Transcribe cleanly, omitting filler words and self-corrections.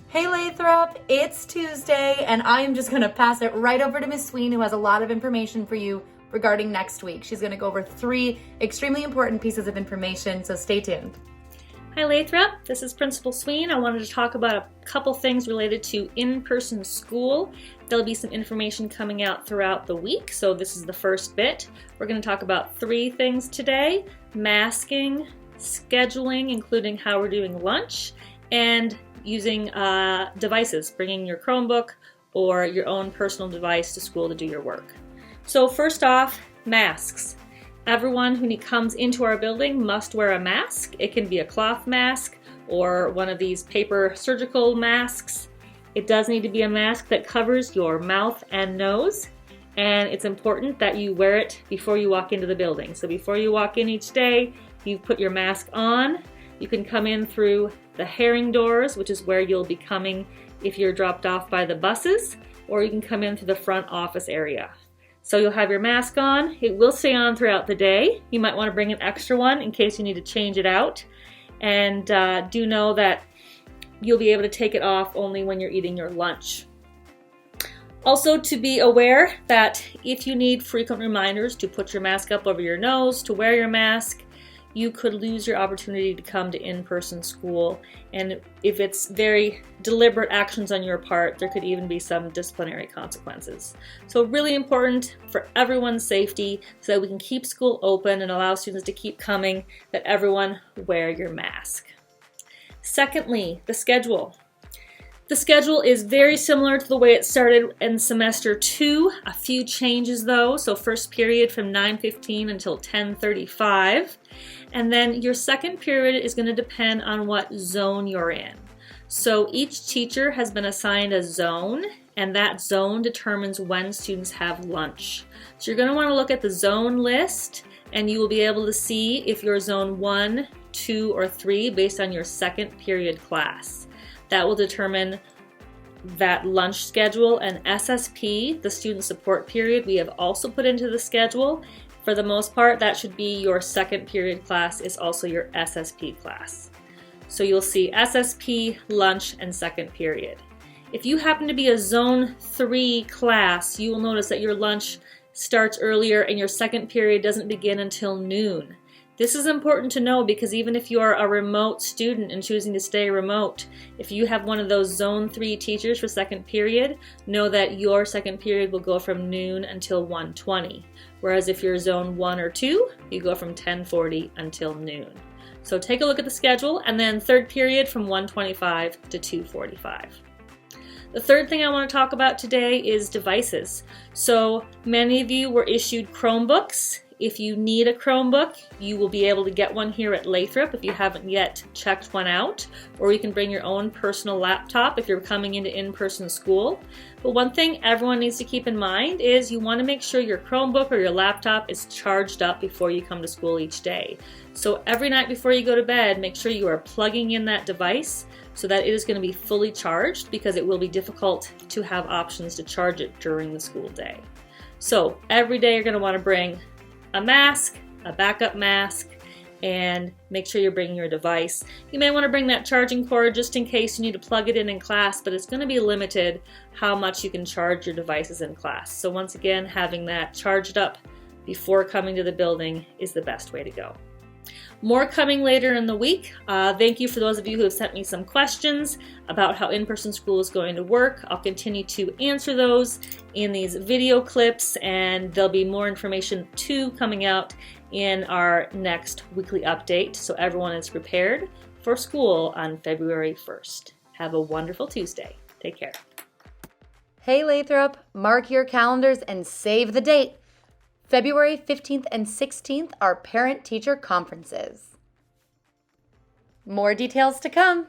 Hey Lathrop, it's Tuesday, and I am just going to pass it right over to Miss Sween, who has a lot of information for you regarding next week. She's going to go over 3 extremely important pieces of information, so stay tuned. Hi Lathrop, this is Principal Sween. I wanted to talk about a couple things related to in-person school. There'll be some information coming out throughout the week, so this is the first bit. We're going to talk about 3 things today: masking, scheduling, including how we're doing lunch, and using devices, bringing your Chromebook or your own personal device to school to do your work. So first off, masks. Everyone who comes into our building must wear a mask. It can be a cloth mask or one of these paper surgical masks. It does need to be a mask that covers your mouth and nose, and it's important that you wear it before you walk into the building. So before you walk in each day, you put your mask on. You can come in through the herring doors, which is where you'll be coming if you're dropped off by the buses, or you can come in through the front office area. So you'll have your mask on. It will stay on throughout the day. You might want to bring an extra one in case you need to change it out. And do know that you'll be able to take it off only when you're eating your lunch. Also, to be aware that if you need frequent reminders to put your mask up over your nose, to wear your mask, you could lose your opportunity to come to in-person school. And if it's very deliberate actions on your part, there could even be some disciplinary consequences. So really important for everyone's safety, so that we can keep school open and allow students to keep coming, that everyone wear your mask. Secondly, the schedule. The schedule is very similar to the way it started in semester 2. A few changes though. So first period from 9:15 until 10:35. And then your second period is going to depend on what zone you're in. So each teacher has been assigned a zone, and that zone determines when students have lunch. So you're going to want to look at the zone list, and you will be able to see if you're zone 1, 2, or 3 based on your second period class. That will determine that lunch schedule. And SSP, the student support period, we have also put into the schedule. For the most part, that should be your second period class is also your SSP class. So you'll see SSP, lunch, and second period. If you happen to be a zone 3 class, you will notice that your lunch starts earlier and your second period doesn't begin until noon. This is important to know because even if you are a remote student and choosing to stay remote, if you have one of those zone 3 teachers for second period, know that your second period will go from noon until 1:20. Whereas if you're zone 1 or 2, you go from 10:40 until noon. So take a look at the schedule, and then third period from 1:25 to 2:45. The third thing I want to talk about today is devices. So many of you were issued Chromebooks. If you need a Chromebook, you will be able to get one here at Lathrop if you haven't yet checked one out, or you can bring your own personal laptop if you're coming into in-person school. But one thing everyone needs to keep in mind is you want to make sure your Chromebook or your laptop is charged up before you come to school each day. So every night before you go to bed, make sure you are plugging in that device so that it is going to be fully charged, because it will be difficult to have options to charge it during the school day. So every day you're going to want to bring a mask, a backup mask, and make sure you're bringing your device. You may want to bring that charging cord just in case you need to plug it in class, but it's going to be limited how much you can charge your devices in class. So once again, having that charged up before coming to the building is the best way to go. More coming later in the week. Thank you for those of you who have sent me some questions about how in-person school is going to work. I'll continue to answer those in these video clips, and there'll be more information too coming out in our next weekly update, so everyone is prepared for school on February 1st. Have a wonderful Tuesday. Take care. Hey Lathrop, mark your calendars and save the date. February 15th and 16th are parent-teacher conferences. More details to come.